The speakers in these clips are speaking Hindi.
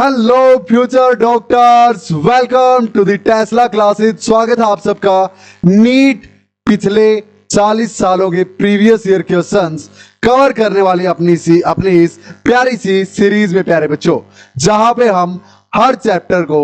Hello future doctors, welcome to the Tesla classes. स्वागत है आप सबका नीट पिछले 40 सालों के प्रीवियस ईयर क्वेश्चंस कवर करने वाली अपनी इस प्यारी सी सीरीज में प्यारे बच्चों, जहां पे हम हर चैप्टर को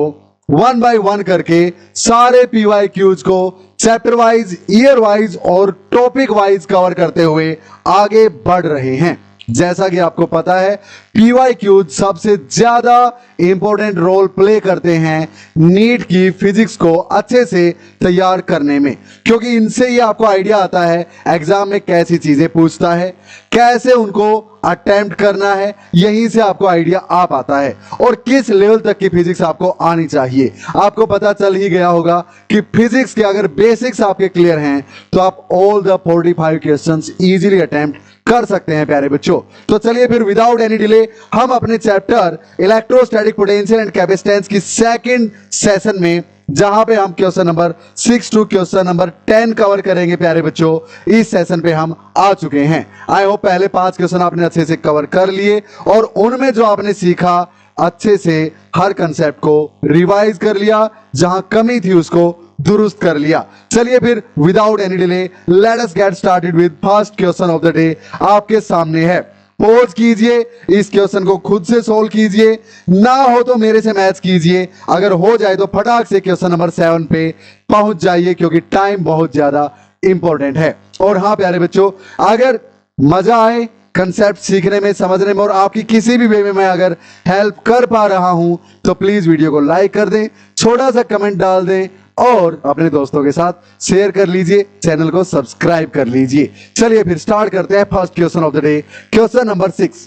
वन बाय वन करके सारे PYQs को चैप्टर वाइज, ईयर वाइज और टॉपिक वाइज कवर करते हुए आगे बढ़ रहे हैं। जैसा कि आपको पता है, PYQ सबसे ज्यादा इंपॉर्टेंट रोल प्ले करते हैं नीट की फिजिक्स को अच्छे से तैयार करने में, क्योंकि इनसे ये आपको आइडिया आता है एग्जाम में कैसी चीजें पूछता है, कैसे उनको अटेम्प्ट करना है, यहीं से आपको आइडिया आ पाता है और किस लेवल तक की फिजिक्स आपको आनी चाहिए। आपको पता चल ही गया होगा कि फिजिक्स के अगर बेसिक्स आपके क्लियर हैं तो आप all the 45 questions easily attempt कर सकते हैं प्यारे बच्चों। तो चलिए फिर विदाउट एनी डिले हम अपने chapter electrostatic potential and capacitance की सेकंड सेशन में, जहां पे हम question number 6 to question number 10 cover करेंगे प्यारे बच्चों। इस सेशन पे हम आ चुके हैं। आई होप पहले 5 क्वेश्चन आपने अच्छे से कवर कर लिए और उनमें जो आपने सीखा अच्छे से हर कंसेप्ट को रिवाइज कर लिया, जहां कमी थी उसको दुरुस्त कर लिया। चलिए फिर without any delay let us get started with first question of the day. आपके सामने है, पोज कीजिए, इस क्वेश्चन को खुद से सोल्व कीजिए, ना हो तो मेरे से मैच कीजिए, अगर हो जाए तो फटाक से क्वेश्चन नंबर 7 पे पहुंच जाइए, क्योंकि टाइम बहुत ज्यादा इंपॉर्टेंट है। और हाँ प्यारे बच्चों, अगर मजा आए कंसेप्ट सीखने में, समझने में और आपकी किसी भी वे में मैं अगर हेल्प कर पा रहा हूं तो प्लीज वीडियो को लाइक कर दें, छोटा सा कमेंट डाल दें और अपने दोस्तों के साथ शेयर कर लीजिए, चैनल को सब्सक्राइब कर लीजिए। चलिए फिर स्टार्ट करते हैं first question of the day, question number 6।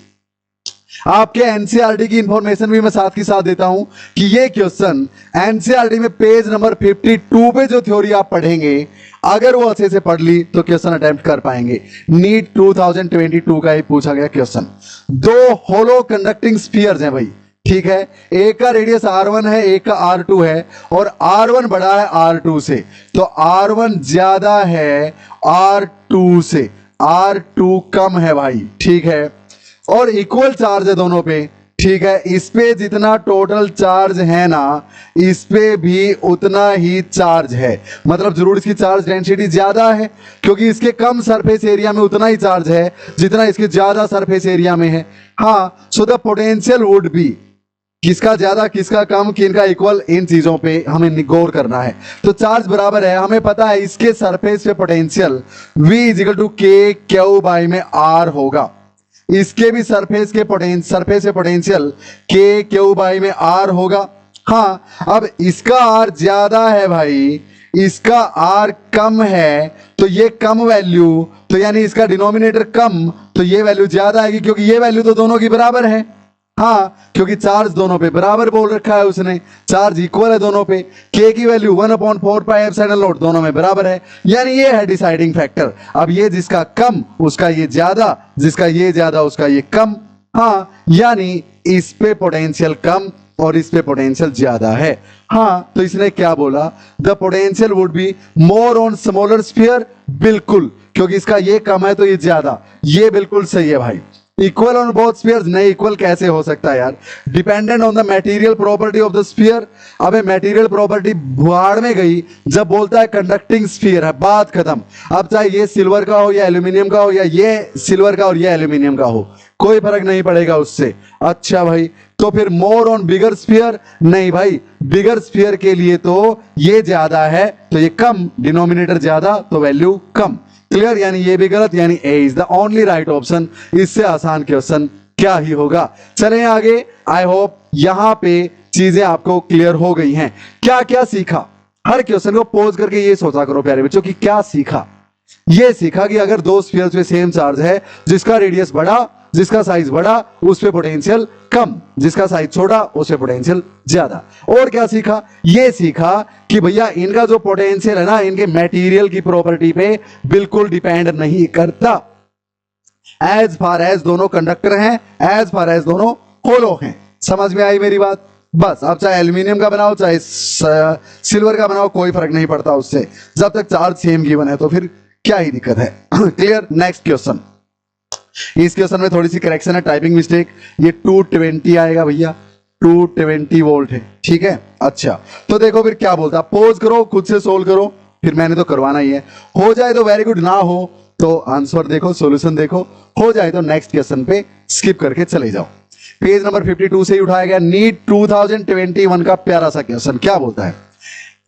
आपके एनसीईआरटी की इंफॉर्मेशन भी मैं साथ ही साथ देता हूं कि ये क्वेश्चन एनसीईआरटी में पेज नंबर 52 पे जो थ्योरी आप पढ़ेंगे, अगर वो अच्छे से पढ़ ली तो क्वेश्चन अटेम्प्ट कर पाएंगे। नीट 2022 का ही पूछा गया क्वेश्चन। 2 होलो कंडक्टिंग स्फीयर्स हैं भाई, ठीक है, एक का रेडियस R1 है, एक का R2 है और R1 बड़ा है R2 से, तो R1 ज्यादा है R2 से, R2 कम है भाई, ठीक है, और इक्वल चार्ज है दोनों पे, ठीक है। इस पे जितना टोटल चार्ज है ना, इस पे भी उतना ही चार्ज है, मतलब जरूर इसकी चार्ज डेंसिटी ज्यादा है, क्योंकि इसके कम सरफेस एरिया में उतना ही चार्ज है जितना इसके ज्यादा सरफेस एरिया में है। हाँ, so the potential would be, किसका ज्यादा किसका कम किनका इक्वल, इन चीजों पे हमें गौर करना है। तो चार्ज बराबर है, हमें पता है इसके सरफेस पे potential V = K Q by में R होगा, इसके भी सरफेस पे पोटेंशियल K Q बाई में R होगा। हाँ, अब इसका R ज्यादा है भाई, इसका R कम है, तो ये कम वैल्यू, तो यानी इसका डिनोमिनेटर कम, तो ये वैल्यू ज्यादा आएगी, क्योंकि ये वैल्यू तो दोनों की बराबर है। हाँ, क्योंकि चार्ज दोनों पे बराबर बोल रखा है उसने, चार्ज इक्वल है दोनों पे, K की वैल्यू 1/4πε0 दोनों में बराबर है, यानी ये है डिसाइडिंग फैक्टर। अब ये जिसका कम उसका ये ज्यादा, जिसका ये ज्यादा उसका ये कम। हाँ, यानी इस पे पोटेंशियल कम और इस पे पोटेंशियल ज्यादा है। हाँ, तो इसने क्या बोला, the potential would be more on smaller sphere, बिल्कुल, क्योंकि इसका ये कम है तो ये ज्यादा, ये बिल्कुल सही है भाई। इक्वल ऑन बोथ स्फीयर्स, नहीं इक्वल कैसे हो सकता है यार, dependent on the material property of the sphere. अबे मटेरियल प्रॉपर्टी बुहाड़ में गई जब बोलता है कंडक्टिंग स्फीयर है, बात खत्म। अब चाहे ये सिल्वर का हो या एल्यूमिनियम का हो, या ये सिल्वर का और ये एल्यूमिनियम का हो, कोई फर्क नहीं पड़ेगा उससे। अच्छा भाई, तो फिर मोर ऑन बिगर स्फीयर, नहीं भाई, बिगर स्फीयर के लिए तो ये ज्यादा है तो ये कम, डिनोमिनेटर ज्यादा तो वैल्यू कम। क्लियर, यानी ये भी गलत, यानी A is the only right option. इससे आसान क्वेश्चन क्या ही होगा। चलें आगे। आई होप यहां पे चीजें आपको क्लियर हो गई हैं। क्या क्या सीखा, हर क्वेश्चन को पोज करके ये सोचा करो प्यारे बच्चों कि क्या सीखा। ये सीखा कि अगर 2 स्फीयर्स पे सेम चार्ज है, जिसका रेडियस बड़ा, जिसका साइज बड़ा, उस पे पोटेंशियल कम, जिसका साइज छोटा उस पे पोटेंशियल ज्यादा। और क्या सीखा, ये सीखा कि भैया इनका जो पोटेंशियल है ना, इनके मटेरियल की प्रॉपर्टी पे बिल्कुल डिपेंड नहीं करता, एज फार एज दोनों कंडक्टर हैं, एज फार एज दोनों होलो हैं। समझ में आई मेरी बात? बस, अब चाहे एल्यूमिनियम का बनाओ चाहे सिल्वर का बनाओ, कोई फर्क नहीं पड़ता उससे, जब तक चार्ज सेम गिवन है तो फिर क्या ही दिक्कत है। क्लियर। नेक्स्ट क्वेश्चन, इस क्वेश्चन में थोड़ी सी करेक्शन है, टाइपिंग मिस्टेक, ये 220 आएगा भैया, 220 वोल्ट है, ठीक है। अच्छा, तो देखो फिर क्या बोलता, पोज करो, खुद से सोल्व करो, फिर मैंने तो करवाना ही है। हो जाए तो वेरी गुड, ना हो तो आंसर देखो, सॉल्यूशन देखो, हो जाए तो नेक्स्ट क्वेश्चन पे स्किप करके चले जाओ। पेज नंबर 52 से ही उठाया गया नीट 2021 का प्यारा सा क्वेश्चन। क्या बोलता है,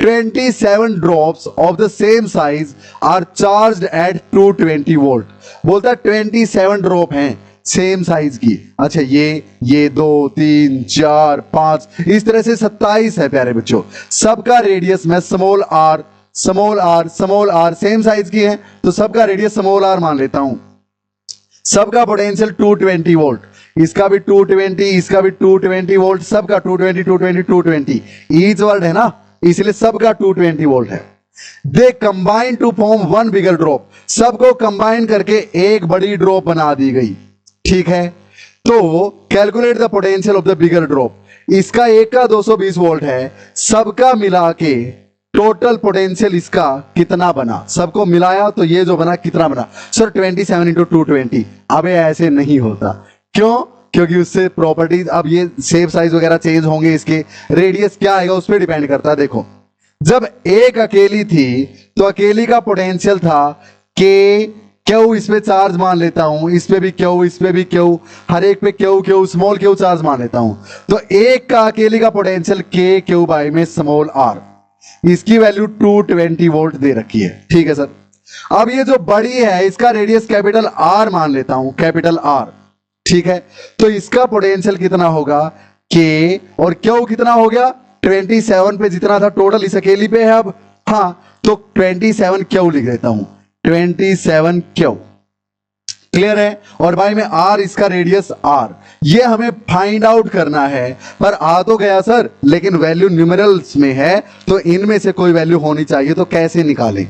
27 drops of the same size are charged at 220 volt. बोलता है 27 ड्रॉप हैं सेम साइज की। अच्छा, ये 2 3 4 5 इस तरह से 27 है प्यारे बच्चों। सबका रेडियस मैं स्मॉल आर सेम साइज की है तो सबका रेडियस स्मॉल आर मान लेता हूं। सबका पोटेंशियल 220 वोल्ट, इसका भी 220, इसका भी 220 वोल्ट, सबका 220 220 220 ईच वर्ड है ना, इसलिए सबका 220 वोल्ट है। They combine to form one bigger drop, सबको कंबाइन करके एक बड़ी ड्रॉप बना दी गई, ठीक है। तो calculate the potential of the bigger drop, इसका एक का 220 वोल्ट है, सबका मिला के टोटल पोटेंशियल इसका कितना बना, सबको मिलाया तो ये जो बना कितना बना। सर 27 इंटू 220, अबे ऐसे नहीं होता। क्यों? क्योंकि उससे प्रॉपर्टीज, अब ये शेप साइज वगैरह चेंज होंगे, इसके रेडियस क्या आएगा उस पर डिपेंड करता है। देखो, जब एक अकेली थी तो अकेली का पोटेंशियल था के क्यू, इस पे चार्ज मान लेता हूं, इस पे भी क्यू, इस पे भी क्यू, हर एक पे क्यू स्मॉल क्यू चार्ज मान लेता हूं। तो एक का अकेली का पोटेंशियल के क्यू बाई में स्मॉल आर, इसकी वैल्यू 220 वोल्ट दे रखी है, ठीक है सर। अब ये जो बड़ी है इसका रेडियस कैपिटल आर मान लेता हूं, कैपिटल आर, ठीक है। तो इसका पोटेंशियल कितना होगा के, और क्यू कितना हो गया 27 पे जितना था टोटल इस अकेली पे है। अब हाँ, तो 27 क्यू लिख देता हूं, 27 क्यू, क्लियर है। और भाई में आर, इसका रेडियस आर, ये हमें फाइंड आउट करना है। पर आ तो गया सर, लेकिन वैल्यू न्यूमेरल्स में है तो इनमें से कोई वैल्यू होनी चाहिए, तो कैसे निकालें।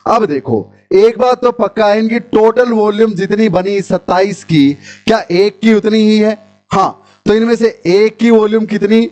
अब देखो, एक बात तो पक्का है, इनकी टोटल वॉल्यूम जितनी बनी 27 की, क्या एक की उतनी ही है? हाँ, तो इनमें से एक की वॉल्यूम कितनी,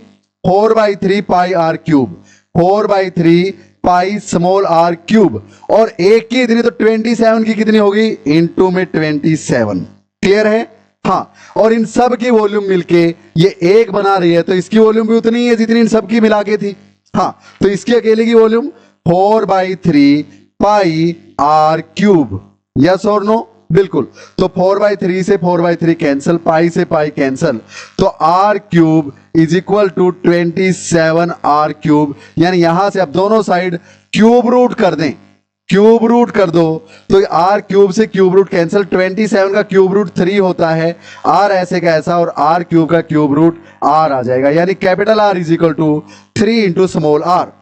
4/3 pi R cube, 4/3 pi small R cube, और एक की इतनी तो 27 की कितनी होगी, इनटू में 27, क्लियर है। हाँ, और इन सब की वॉल्यूम मिलके ये एक बना रही है, तो इसकी वॉल्यूम भी उतनी है जितनी इन सब की मिला के थी। हाँ, तो इसकी अकेले की volume 4/3 pi R cube, yes और नो, बिल्कुल। तो 4/3 से 4/3 कैंसिल, पाई से पाई कैंसिल, तो R cube is equal to 27 R cube. यानी यहां से अब दोनों साइड क्यूब रूट कर दें, क्यूब रूट कर दो, तो आर क्यूब से क्यूब रूट कैंसिल, 27 का क्यूब रूट 3 होता है, आर ऐसे का ऐसा, और आर क्यूब का क्यूब रूट आर आ जाएगा। यानी capital R is equal to 3 into small R.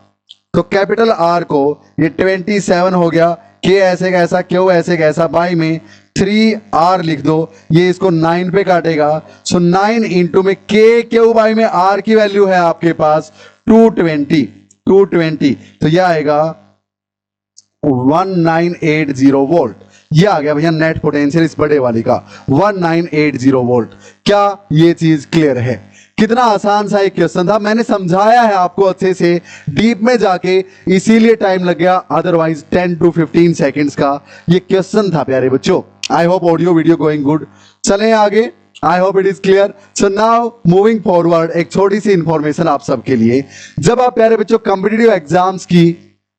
तो कैपिटल आर को ये 27 हो गया, के ऐसे का ऐसा, क्यू ऐसे का ऐसा, बाई में 3r लिख दो, ये इसको 9 पे काटेगा। सो 9 इंटू में के क्यू बाई में r की वैल्यू है आपके पास 220, तो यह आएगा 1980 वोल्ट। ये आ गया भैया नेट पोटेंशियल इस बड़े वाली का 1980 वोल्ट। क्या ये चीज क्लियर है? कितना आसान सा एक क्वेश्चन था, मैंने समझाया है आपको अच्छे से डीप में जाके, इसीलिए टाइम लग गया, अदरवाइज 10 to 15 सेकेंड्स का ये क्वेश्चन था प्यारे बच्चों। I hope audio video going good. चलें आगे, आई hope it is clear. So now moving forward, एक छोटी सी इंफॉर्मेशन आप सबके लिए। जब आप प्यारे बच्चों कॉम्पिटिटिव एग्जाम्स की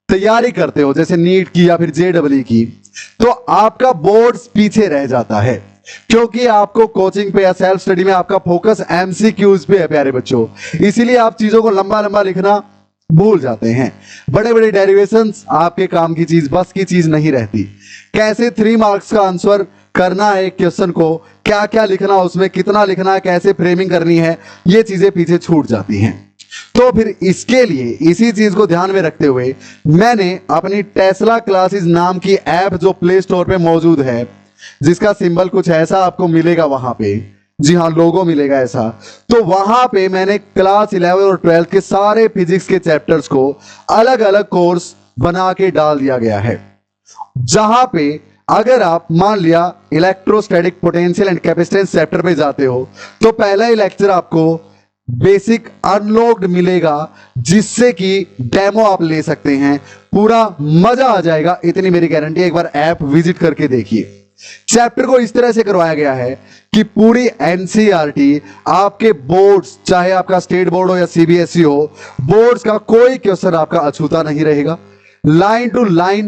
तैयारी करते हो, जैसे नीट की या फिर JEE की, तो आपका बोर्ड्स पीछे रह जाता है, क्योंकि आपको कोचिंग पे या सेल्फ स्टडी में आपका फोकस MCQs पे है प्यारे बच्चों। इसीलिए आप चीजों को लंबा लंबा लिखना भूल जाते हैं। बड़े बड़े डेरिवेशंस आपके काम की चीज, बस की चीज नहीं रहती। कैसे 3 मार्क्स का आंसर करना है एक क्वेश्चन को, क्या क्या लिखना, उसमें कितना लिखना है, कैसे फ्रेमिंग करनी है, ये चीजें पीछे छूट जाती हैं। तो फिर इसके लिए, इसी चीज को ध्यान में रखते हुए, मैंने अपनी टेस्ला क्लासेस नाम की ऐप जो प्ले स्टोर पे मौजूद है, जिसका सिंबल कुछ ऐसा आपको मिलेगा वहां पे, जी हाँ लोगो मिलेगा ऐसा, तो वहां पे मैंने क्लास 11 और 12 के सारे फिजिक्स के चैप्टर्स को अलग अलग कोर्स बना के डाल दिया गया है। जहां पे अगर आप मान लिया electrostatic potential and capacitance chapter पे जाते हो, तो पहला ही लेक्चर आपको बेसिक अनलॉक्ड मिलेगा, जिससे कि डेमो आप ले सकते हैं, पूरा मजा आ जाएगा, इतनी मेरी गारंटी है। एक बार ऐप विजिट करके देखिए। चैप्टर को इस तरह से करवाया गया है कि पूरी एनसीईआरटी आपके बोर्ड्स, चाहे आपका स्टेट बोर्ड हो या सीबीएसई हो, बोर्ड्स का कोई क्वेश्चन आपका अछूता नहीं रहेगा। लाइन टू लाइन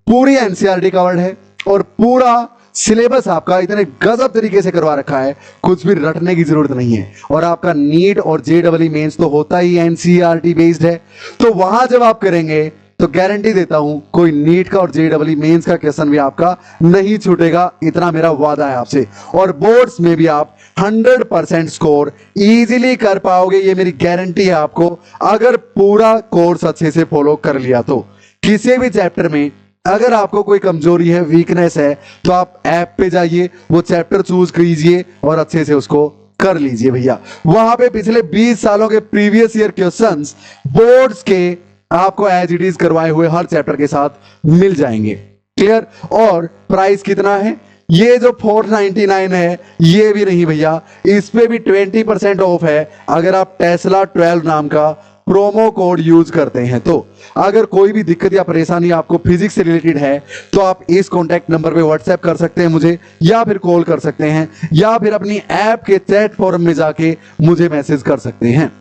पूरी एनसीईआरटी कवर्ड है और पूरा सिलेबस आपका इतने गजब तरीके से करवा रखा है, कुछ भी रटने की जरूरत नहीं है। और आपका नीट और जेईई मेंस तो होता ही एनसीईआरटी बेस्ड है, तो वहां जब आप करेंगे तो गारंटी देता हूं कोई नीट का और जेईई मेंस का क्वेश्चन भी आपका नहीं छूटेगा, इतना मेरा वादा है आपसे। और बोर्ड्स में भी आप 100% स्कोर इजीली कर पाओगे, ये मेरी गारंटी है आपको, अगर पूरा कोर्स अच्छे से फॉलो कर लिया तो। किसी भी चैप्टर में अगर आपको कोई कमजोरी है, वीकनेस है, तो आप ऐप पे जाइए, वो चैप्टर चूज कीजिए और अच्छे से उसको कर लीजिए भैया। वहां पे पिछले 20 सालों के प्रीवियस ईयर क्वेश्चंस बोर्ड्स के आपको एज इट इज करवाए हुए हर चैप्टर के साथ मिल जाएंगे। क्लियर? और प्राइस कितना है? ये जो 499 है ये भी नहीं भैया, इस पे भी 20% ऑफ है अगर आप टेस्ला 12 नाम का प्रोमो कोड यूज करते हैं तो। अगर कोई भी दिक्कत या परेशानी आपको फिजिक्स से रिलेटेड है तो आप इस कॉन्टैक्ट नंबर पे व्हाट्सएप कर सकते हैं मुझे, या फिर कॉल कर सकते हैं, या फिर अपनी ऐप के चैट फोरम में जाके मुझे मैसेज कर सकते हैं।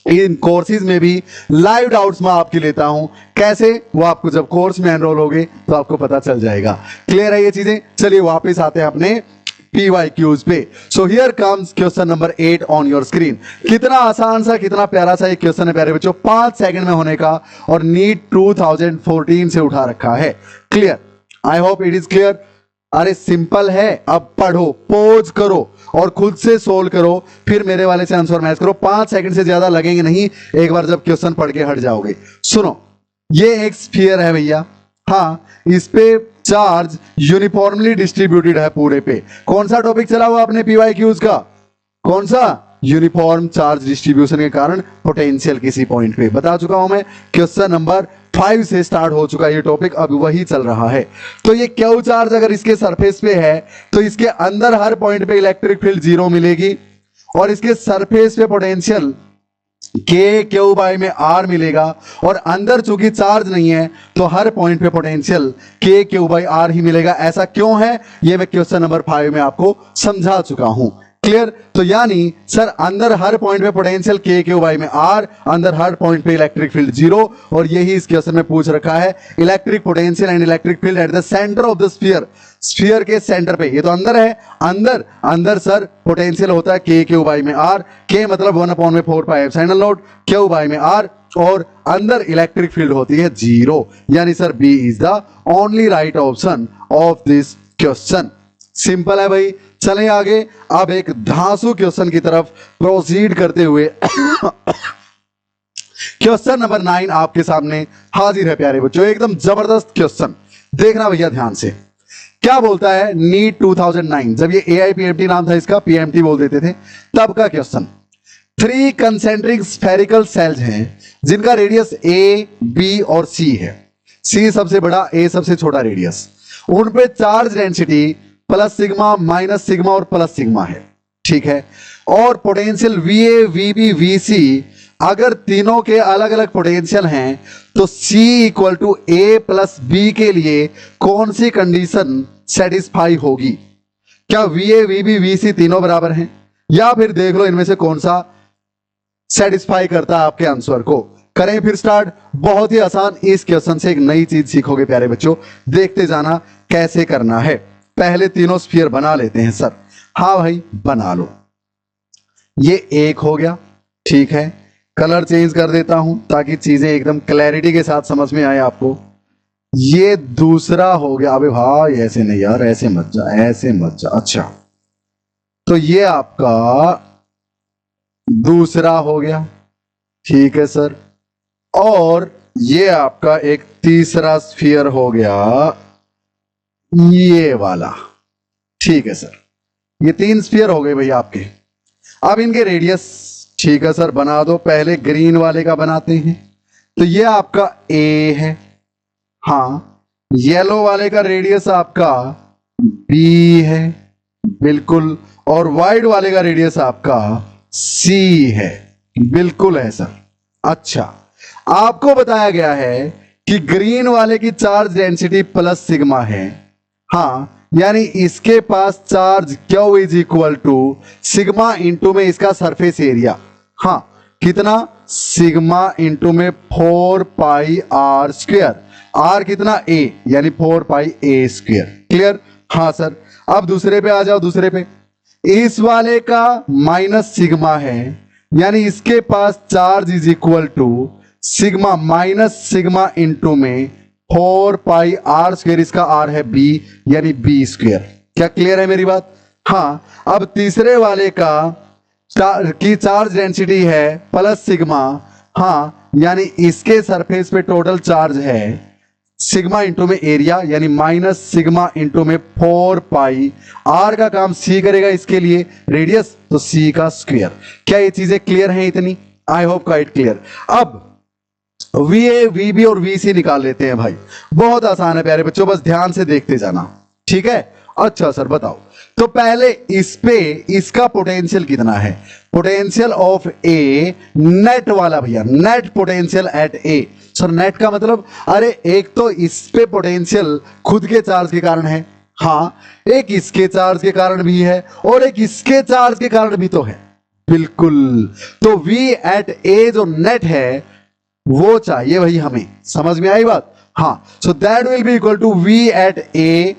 इन कोर्सेज में भी लाइव डाउट्स मैं आपके लेता हूं, कैसे? वो आपको जब कोर्स में एनरोल होगे तो आपको पता चल जाएगा। क्लियर है ये चीजें? चलिए वापस आते हैं अपने PYQs पे। So here comes question number 8 on your screen. कितना आसान सा, कितना प्यारा सा एक क्वेश्चन है प्यारे बच्चों, 5 सेकंड में होने का, और नीट 2014 से उठा रखा है। Clear? I hope it is clear. अरे सिंपल है, अब पढ़ो, पोज करो और खुद से सोल्व करो, फिर मेरे वाले से आंसर मैच करो। 5 सेकंड से ज्यादा लगेंगे नहीं, एक बार जब क्वेश्चन पढ़ के हट जाओगे। सुनो, ये एक स्फीयर है भैया, हाँ, इस पे चार्ज यूनिफॉर्मली डिस्ट्रीब्यूटेड है पूरे पे। कौन सा टॉपिक चला हुआ आपने PYQs का? कौन सा? यूनिफॉर्म चार्ज डिस्ट्रीब्यूशन के कारण पोटेंशियल किसी पॉइंट पे। बता चुका हूं मैं, क्वेश्चन नंबर 5 से स्टार्ट हो चुका है ये टॉपिक, अब वही चल रहा है। तो ये क्यू चार्ज अगर इसके सरफेस पे है तो इसके अंदर हर पॉइंट पे इलेक्ट्रिक फील्ड 0 मिलेगी, और इसके सरफेस पे पोटेंशियल K/Q में R मिलेगा, और अंदर चूंकि चार्ज नहीं है तो हर पॉइंट पे पोटेंशियल K/Q/R ही मिलेगा। ऐसा क्यों है ये मैं क्वेश्चन नंबर 5 में आपको समझा चुका हूं। क्लियर? तो यानी सर अंदर हर पॉइंट पे पोटेंशियल K/Q में R, अंदर हर पॉइंट पे इलेक्ट्रिक फील्ड 0, और यही इस क्वेश्चन में पूछ रखा है, electric potential and electric field at the centre of the sphere. Sphere के सेंटर पे, ये तो अंदर है, अंदर सर पोटेंशियल होता है K/Q में R, K मतलब 1/4πε0, Q में R, और अंदर इलेक्ट्रिक फील्ड होती है 0। यानी sir B is the only right option of this question. Simple है भाई। चलें आगे, अब एक धांसू क्वेश्चन की तरफ प्रोसीड करते हुए क्वेश्चन नंबर 9 आपके सामने हाजिर है प्यारे बच्चों। एकदम जबरदस्त क्वेश्चन, देखना भैया ध्यान से। क्या बोलता है? नीट 2009, जब ये AIPMT नाम था इसका, PMT बोल देते थे, तब का क्वेश्चन। 3 कंसेंट्रिक स्फेरिकल सेल्स हैं जिनका रेडियस A, B और C है। C सबसे बड़ा, A सबसे छोटा रेडियस। उन पे charge density plus sigma, minus sigma और प्लस सिग्मा है, ठीक है। और पोटेंशियल VA, VB, VC, अगर तीनों के अलग अलग पोटेंशियल हैं तो C = A + B के लिए कौन सी कंडीशन सेटिस्फाई होगी? क्या VA, VB, VC तीनों बराबर हैं, या फिर देख लो इनमें से कौन सा सेटिस्फाई करता है आपके आंसर को। करें फिर स्टार्ट। बहुत ही आसान, इस क्वेश्चन से एक नई चीज सीखोगे प्यारे बच्चों, देखते जाना कैसे करना है। पहले तीनों स्फीयर बना लेते हैं सर। हाँ भाई बना लो। ये एक हो गया, ठीक है। कलर चेंज कर देता हूं ताकि चीजें एकदम क्लैरिटी के साथ समझ में आए आपको। ये दूसरा हो गया। अबे भाई ऐसे नहीं यार, ऐसे मत जा, ऐसे मत जा। अच्छा, तो ये आपका दूसरा हो गया, ठीक है सर। और ये आपका एक तीसरा स्फीयर हो गया, ये वाला, ठीक है सर। ये 3 स्फीयर हो गए भैया आपके। अब इनके रेडियस, ठीक है सर, बना दो। पहले ग्रीन वाले का बनाते हैं। तो ये आपका A है, हाँ। येलो वाले का रेडियस आपका B है, बिल्कुल। और व्हाइट वाले का रेडियस आपका C है, बिल्कुल है सर। अच्छा, आपको बताया गया है कि ग्रीन वाले की चार्ज डेंसिटी प्लस सिग्मा है, हाँ। यानी इसके पास charge Q is equal to sigma into में इसका सरफेस एरिया, हाँ कितना, सिग्मा इंटू में 4 पाई आर स्क्वायर, आर कितना a, यानी 4 पाई a स्क्वायर। क्लियर? हाँ सर। अब दूसरे पे आ जाओ। दूसरे पे इस वाले का माइनस सिग्मा है, यानी इसके पास charge is equal to sigma minus sigma into में 4 पाई आर स्क्वायर, इसका आर है b, यानी b स्क्वायर। क्या क्लियर है मेरी बात? हाँ। अब तीसरे वाले का की चार्ज डेंसिटी है प्लस सिग्मा, हाँ यानी इसके सरफेस पे टोटल चार्ज है सिग्मा इंटू में एरिया, यानी माइनस सिग्मा इंटू में 4 पाई, आर का काम सी करेगा, इसके लिए रेडियस तो सी का स्क्वायर। क्या ये चीजें क्लियर हैं इतनी? I hope quite clear. अब VA, VB और VC निकाल लेते हैं भाई, बहुत आसान है प्यारे बच्चों, बस ध्यान से देखते जाना, ठीक है? अच्छा सर बताओ। तो पहले इस पे इसका पोटेंशियल कितना है? पोटेंशियल ऑफ ए नेट वाला भैया, net potential at A. Sir net का मतलब, अरे एक तो इस पे पोटेंशियल खुद के चार्ज के कारण है, हाँ एक इसके चार्ज के कारण भी है, और एक इसके चार्ज के कारण भी तो है। बिल्कुल। तो V एट ए जो नेट है वो चाहिए भाई हमें। समझ में आई बात? हाँ। So that will be equal to V at A,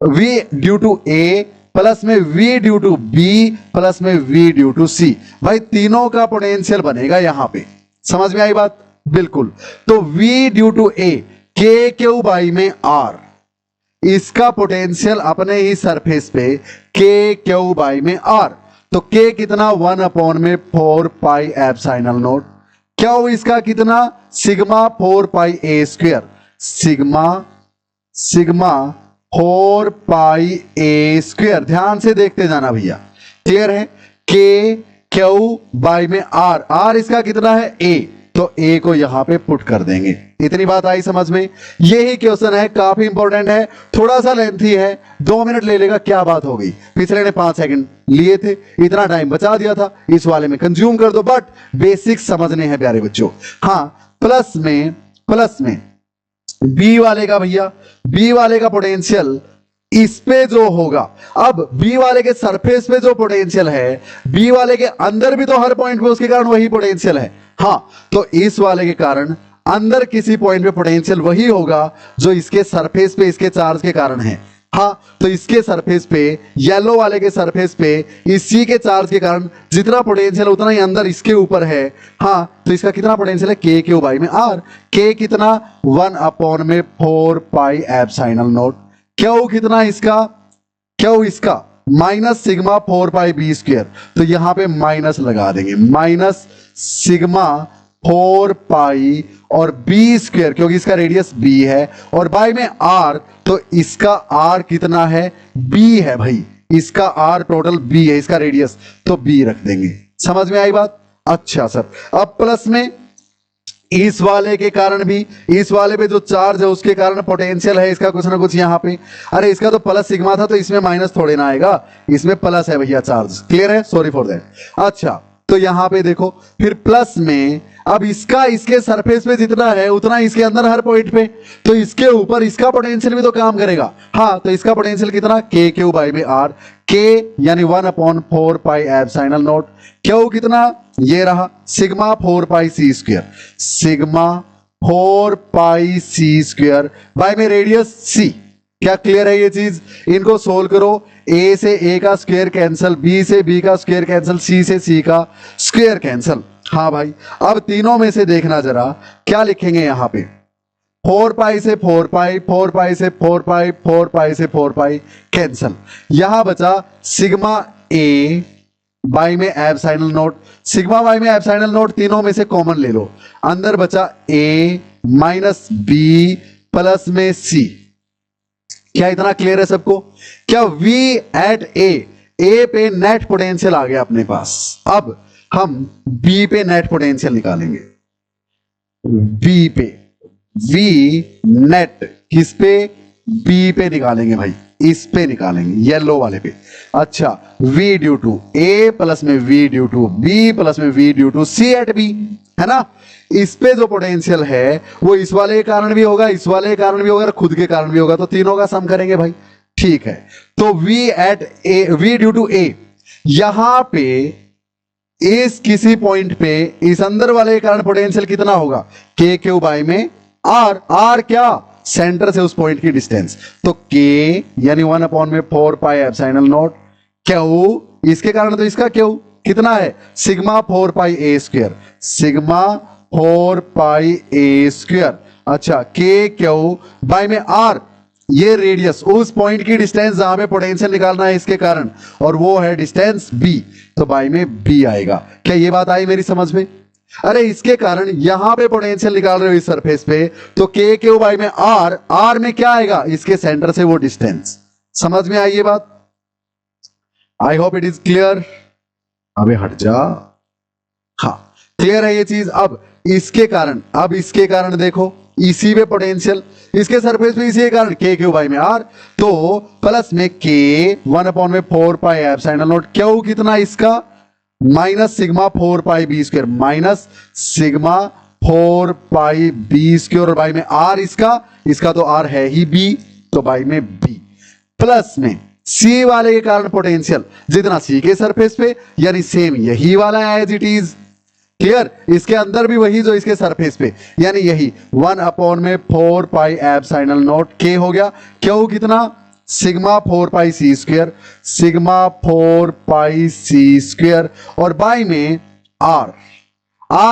V due to A plus में V due to B plus में V ड्यू टू C। भाई तीनों का पोटेंशियल बनेगा यहां पे। समझ में आई बात? बिल्कुल। तो V due to A K Q by में R, इसका पोटेंशियल अपने ही सरफेस पे K क्यू बाई में R। तो K कितना? 1 अपॉन में 4 पाई एप्सिलॉन नॉट। क्यू इसका कितना? Sigma 4 pi A square, sigma 4 pi A square. ध्यान से देखते जाना भैया, क्लियर है? K क्यू बाई में R, R इसका कितना है? A, तो A को यहां पे पुट कर देंगे। इतनी बात आई समझ में? यही क्वेश्चन है, काफी इंपॉर्टेंट है, थोड़ा सा लेंथी है, 2 मिनट ले लेगा, क्या बात हो गई? पिछले ने 5 सेकंड लिए थे, इतना टाइम बचा दिया था, इस वाले में कंज्यूम कर दो, बट बेसिक्स समझने हैं प्यारे बच्चों। हाँ, प्लस में बी वाले का भैया, बी वाले का पोटेंशियल इस पे जो होगा, अब बी वाले के सरफेस पे जो पोटेंशियल है, बी वाले के अंदर भी तो हर पॉइंट पे उसके कारण वही पोटेंशियल है। हाँ, तो इस वाले के कारण अंदर किसी पॉइंट पे पोटेंशियल वही होगा जो इसके सरफेस पे इसके चार्ज के कारण है। हाँ, तो इसके सरफेस पे, येलो वाले के सरफेस पे इसी के चार्ज के कारण जितना पोटेंशियल उतना ही अंदर इसके ऊपर है। हाँ, तो इसका कितना पोटेंशियल है? K क्यू बाई में R। K कितना? 1 अपॉन में 4 पाई एप्सिलॉन नॉट। क्यू कितना इसका? क्यू इसका माइनस सिग्मा 4 पाई B स्क्वायर। तो यहां पे माइनस लगा देंगे, माइनस सिग्मा 4 पाई और B स्क्वायर, क्योंकि इसका रेडियस B है, और बाई में R, तो इसका R कितना है? B है भाई, इसका R टोटल B है, इसका रेडियस, तो B रख देंगे। समझ में आई बात? अच्छा सर, अब प्लस में इस वाले के कारण भी, इस वाले पे जो चार्ज है उसके कारण पोटेंशियल है इसका कुछ ना कुछ यहाँ पे। अरे इसका तो प्लस सिग्मा था, तो इसमें माइनस थोड़े ना आएगा, इसमें प्लस है भैया चार्ज। क्लियर है? Sorry for that. अच्छा, तो यहां पे देखो, फिर प्लस में अब इसका इसके सरफेस पे जितना है उतना इसके अंदर हर पॉइंट पे, तो इसके ऊपर इसका पोटेंशियल भी तो काम करेगा। हाँ, तो इसका पोटेंशियल कितना? K क्यू बाई में R। K यानी 1 upon 4 pi epsilon not. Q कितना? ये रहा sigma 4 pi C square, sigma 4 pi C square by में रेडियस C। क्या क्लियर है ये चीज? इनको सोल्व करो, A से A का स्क्वायर कैंसल, B से B का स्क्वायर कैंसल, C से C का स्क्वायर कैंसल। हाँ भाई, अब तीनों में से देखना जरा क्या लिखेंगे यहां पे। 4 पाई से 4 पाई, 4 पाई से 4 पाई, 4 पाई से 4 पाई कैंसल। यहां बचा सिग्मा A बाई में एप्सिलॉन नॉट, सिग्मा बाई में एप्सिलॉन नॉट, तीनों में से कॉमन ले लो, अंदर बचा A माइनस B प्लस में C। क्या इतना क्लियर है सबको? क्या V एट A पे नेट पोटेंशियल आ गया अपने पास। अब हम B पे नेट पोटेंशियल निकालेंगे। B पे, V नेट किस पे? B पे निकालेंगे भाई, इस पे निकालेंगे, येलो वाले पे। अच्छा, V due to A plus में V due to B plus में V due to C at B, है ना? इस पे जो पोटेंशियल है वो इस वाले के कारण भी होगा, इस वाले के कारण भी होगा, और खुद के कारण भी होगा, तो तीनों का सम करेंगे भाई। ठीक है, तो v ड्यू टू a, यहां पे इस किसी पॉइंट पे इस अंदर वाले के कारण पोटेंशियल कितना होगा, k क्यू बाई में r क्या, सेंटर से उस पॉइंट की डिस्टेंस, तो k यानी 1/4πε0 क्यू, इसके कारण तो इसका क्यू कितना है, सिग्मा 4πa², सिग्मा 4πa²। अच्छा, के क्यू बाई में आर, ये रेडियस उस पॉइंट की डिस्टेंस जहां पे पोटेंशियल निकालना है इसके कारण, और वो है डिस्टेंस b, तो बाई में b आएगा। क्या ये बात आई मेरी समझ में? अरे इसके कारण यहां पे पोटेंशियल निकाल रहे हो इस सरफेस पे, तो के क्यू बाई में आर में क्या आएगा, इसके सेंटर से वो डिस्टेंस। समझ में आई ये बात? आई होप इट इज क्लियर। अबे हट जा, हाँ क्लियर है ये चीज। अब इसके कारण देखो, इसी पे पोटेंशियल, इसके सरफेस पे इसी के कारण के क्यू बाई में आर, तो प्लस में के 1/4πε0 क्यू कितना इसका, minus sigma 4πb², minus sigma 4πb², और बाई में आर इसका तो आर है ही बी, तो बाई में बी, प्लस में सी वाले के कारण पोटेंशियल जितना सी के सरफेस पे, यानी सेम यही वाला एज इट इज। क्लियर? इसके अंदर भी वही जो इसके सरफेस पे, यानी यही 1/4πε0 के हो गया, क्यों कितना, सिग्मा 4πc², सिग्मा 4πc², और बाई में आर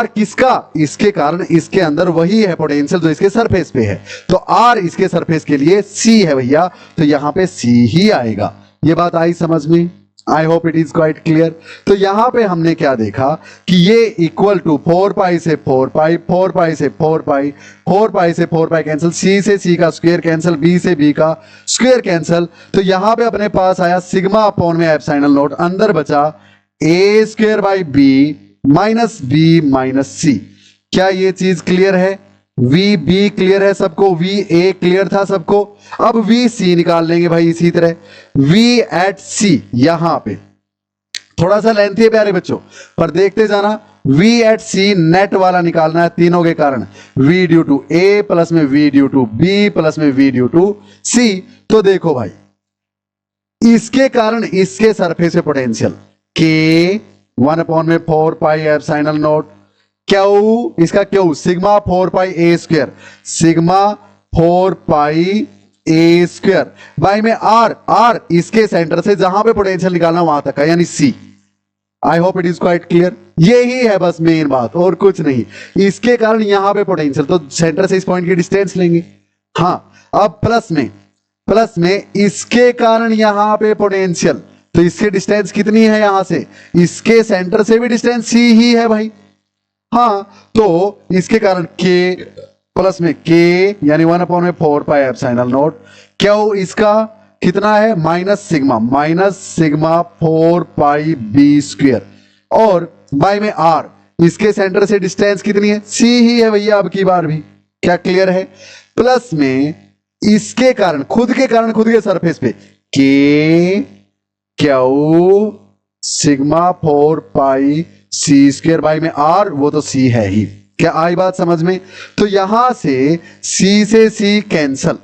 किसका, इसके कारण इसके अंदर वही है पोटेंशियल जो इसके सरफेस पे है, तो आर इसके सरफेस के लिए सी है भैया, तो यहां पे सी ही आएगा। ये बात आई समझ में? आई hope it is quite clear. तो यहां पे हमने क्या देखा कि ये इक्वल टू 4π से 4π, 4π से 4π, 4π से 4π कैंसिल, सी से सी का स्क्वायर कैंसिल, बी से बी का स्क्वायर कैंसिल, तो यहां पे अपने पास आया सिग्मा अपॉन में ε0, अंदर बचा a² by B minus B minus C. क्या ये चीज क्लियर है? वी बी क्लियर है सबको, वी ए क्लियर था सबको। अब वी सी निकाल लेंगे भाई इसी तरह, वी एट सी, यहां पे थोड़ा सा लेंथी है प्यारे बच्चों, पर देखते जाना। वी एट सी नेट वाला निकालना है तीनों के कारण, V due to A plus में V due to B plus में वी ड्यू टू सी। तो देखो भाई, इसके कारण इसके सरफेस पे पोटेंशियल के 1/4πε0, क्यू इसका Q sigma 4πa², sigma 4πa² by में आर इसके सेंटर से जहां पे पोटेंशियल निकालना वहां तक का, यानी C. I hope it is quite clear. ये ही है बस मेन बात, और कुछ नहीं। इसके कारण यहां पे पोटेंशियल, तो सेंटर से इस पॉइंट की डिस्टेंस लेंगे। हाँ, अब प्लस में इसके कारण यहां पे पोटेंशियल, तो इसकी डिस्टेंस कितनी है यहां से, इसके सेंटर से भी डिस्टेंस सी ही है भाई। हाँ, तो इसके कारण के प्लस में के यानी 1/4πε0, क्यू इसका कितना है, माइनस सिग्मा 4πb², और बाई में आर, इसके सेंटर से डिस्टेंस कितनी है, सी ही है भैया अब की बार भी। क्या क्लियर है? प्लस में इसके कारण खुद के सरफेस पे के क्यू सिग्मा 4πc² बाई में आर, वो तो सी है ही। क्या आई बात समझ में? तो यहां से सी कैंसल,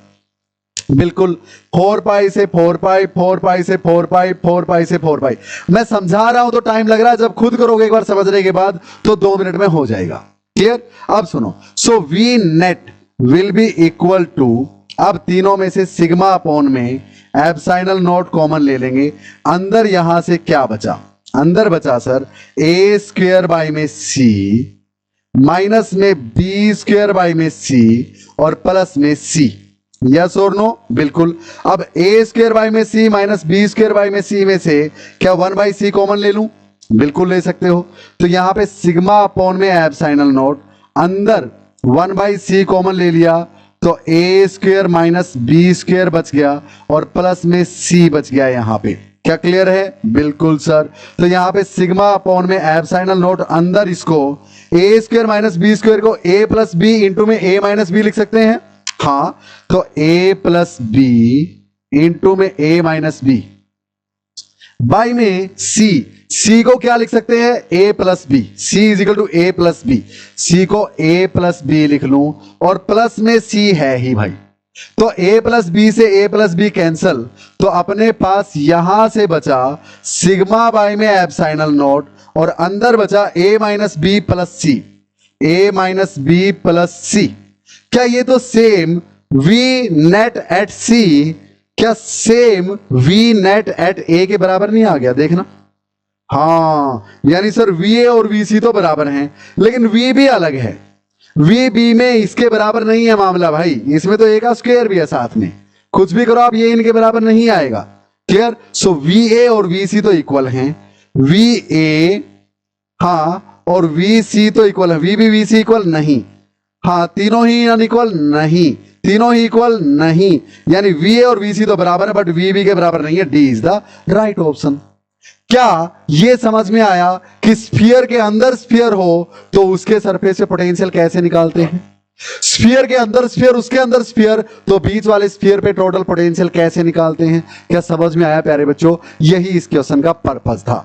बिल्कुल 4π से 4π, 4π से 4π, 4π से 4π। मैं समझा रहा हूं तो टाइम लग रहा है, जब खुद करोगे एक बार समझने के बाद तो 2 मिनट में हो जाएगा। क्लियर? अब सुनो, so we net will be equal to, अब तीनों में से सिग्मा अपॉन में ε0 कॉमन ले लेंगे, अंदर यहां से क्या बचा, अंदर बचा सर a² बाई में सी, माइनस में b² बाई में सी, और प्लस में सी। यस और नो? बिल्कुल। अब a² बाई में सी माइनस b² बाई में सी में से क्या 1/c कॉमन ले लूं? बिल्कुल ले सकते हो। तो यहां पे सिग्मा अपॉन में ε0, अंदर 1/c कॉमन ले लिया, तो a² माइनस b² बच गया, और प्लस में c बच गया यहां पे। क्या क्लियर है? बिल्कुल सर। तो यहां पे सिग्मा अपॉन में ε0, अंदर इसको a² माइनस b² को a प्लस बी इंटू में a माइनस बी लिख सकते हैं। हाँ, तो a प्लस बी इंटू में a माइनस बी बाई में c को क्या लिख सकते हैं, a plus B, c is equal to a plus B, c को a प्लस बी लिख लूं, और प्लस में c है ही भाई। तो a प्लस बी से a प्लस बी कैंसल, तो अपने पास यहां से बचा सिग्मा बाई में एप्सिलॉन नॉट, और अंदर बचा a minus B plus C, a minus B plus C. क्या ये तो same v net at c, क्या same v net at a के बराबर नहीं आ गया? देखना, हाँ, यानी सर va और vc तो बराबर हैं, लेकिन v भी अलग है। vb में इसके बराबर नहीं है मामला भाई, इसमें तो a का स्क्वायर भी है साथ में, कुछ भी करो आप, ये इनके बराबर नहीं आएगा। क्लियर? सो va और vc तो इक्वल हैं, va हाँ और vc तो इक्वल है, vb vc इक्वल नहीं, हाँ तीनों ही अनइक्वल नहीं, तीनों ही इक्वल नहीं, यानी va और vc तो बराबर है बट vb के बराबर नहीं है। D is the right option. क्या ये समझ में आया कि स्फीयर के अंदर स्फीयर हो तो उसके सरफेस पे पोटेंशियल कैसे निकालते हैं? स्फीयर के अंदर स्फीयर, उसके अंदर स्फीयर, तो बीच वाले स्फीयर पे टोटल पोटेंशियल कैसे निकालते हैं? क्या समझ में आया प्यारे बच्चों? यही इस क्वेश्चन का पर्पस था।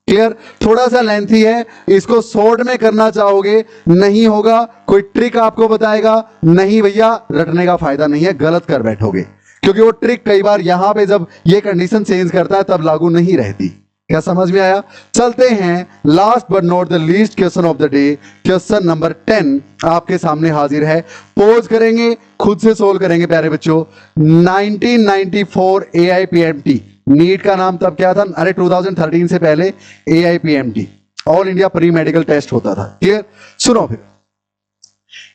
क्लियर? थोड़ा सा लेंथी है, इसको शॉर्ट में करना चाहोगे नहीं होगा, कोई ट्रिक आपको बताएगा नहीं भैया, रटने का फायदा नहीं है, गलत कर बैठोगे, क्योंकि वो ट्रिक कई बार यहां पे जब ये कंडीशन चेंज करता है तब लागू नहीं रहती। क्या समझ में आया? चलते हैं last but not the least question of the day, question number 10 आपके सामने हाजिर है। पोज करेंगे, खुद से सोल्व करेंगे प्यारे बच्चों। 1994 AIPMT, नीट का नाम तब क्या था? अरे 2013 से पहले AIPMT, all India pre medical test होता था। क्लियर? सुनो फिर।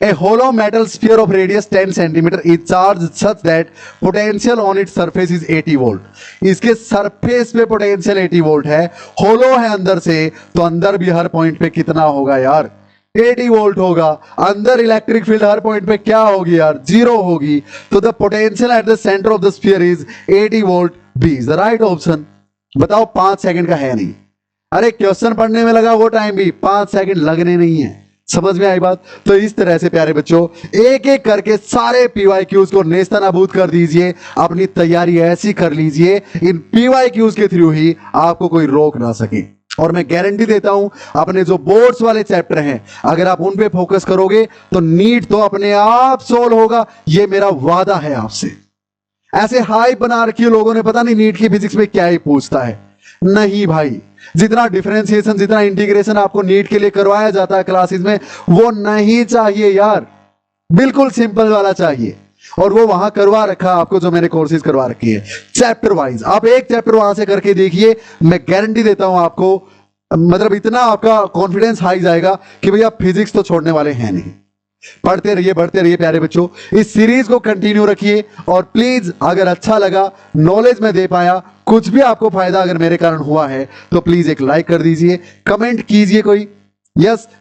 A hollow metal sphere of radius 10 centimeter is charged such that potential on its surface is 80 volt. इसके सरफेस पे पोटेंशियल 80 वोल्ट है, होलो है अंदर से, तो अंदर भी हर पॉइंट पे कितना होगा यार? 80 वोल्ट होगा। अंदर इलेक्ट्रिक फील्ड हर पॉइंट पे क्या होगी यार? 0 होगी। तो the potential at the centre of the sphere is 80 volt. B is the right option. बताओ, 5 सेकंड का है नहीं? अरे क्वेश्चन पढ़ने में लगा वो टाइम भी 5 सेकंड लगने नहीं है। समझ में आई बात? तो इस तरह से प्यारे बच्चों एक एक करके सारे पीवाईक्यूज को नेस्तनाबूद कर दीजिए, अपनी तैयारी ऐसी कर लीजिए इन पीवाईक्यूज के थ्रू ही आपको कोई रोक ना सके। और मैं गारंटी देता हूं, अपने जो बोर्ड्स वाले चैप्टर हैं अगर आप उन पे फोकस करोगे तो नीट तो अपने आप सोल्व होगा, ये मेरा वादा है आपसे। ऐसे हाइप बना रखी है लोगों ने, पता नहीं नीट की फिजिक्स में क्या ही पूछता है। नहीं भाई, जितना डिफरेंशिएशन, जितना इंटीग्रेशन आपको नीट के लिए करवाया जाता है क्लासेस में, वो नहीं चाहिए यार, बिल्कुल सिंपल वाला चाहिए। और वो वहां करवा रखा आपको, जो मैंने कोर्सेज करवा रखी है चैप्टर वाइज। आप एक चैप्टर वहां से करके देखिए, मैं गारंटी देता हूं आपको, मतलब इतना आपका कॉन्फिडेंस हाई जाएगा कि भैया फिजिक्स तो छोड़ने वाले हैं नहीं। पढ़ते रहिए, बढ़ते रहिए प्यारे बच्चों, इस सीरीज को कंटिन्यू रखिए। और प्लीज अगर अच्छा लगा, नॉलेज में दे पाया, कुछ भी आपको फायदा अगर मेरे कारण हुआ है, तो प्लीज एक लाइक कर दीजिए, कमेंट कीजिए, कोई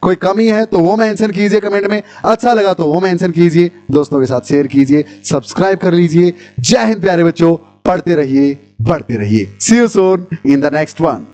कोई कमी है तो वो मेंशन कीजिए कमेंट में, अच्छा लगा तो वो मेंशन कीजिए, दोस्तों के साथ शेयर कीजिए, सब्सक्राइब कर लीजिए। जय हिंद प्यारे बच्चों, पढ़ते रहिए, बढ़ते रहिए। See you soon in the next one.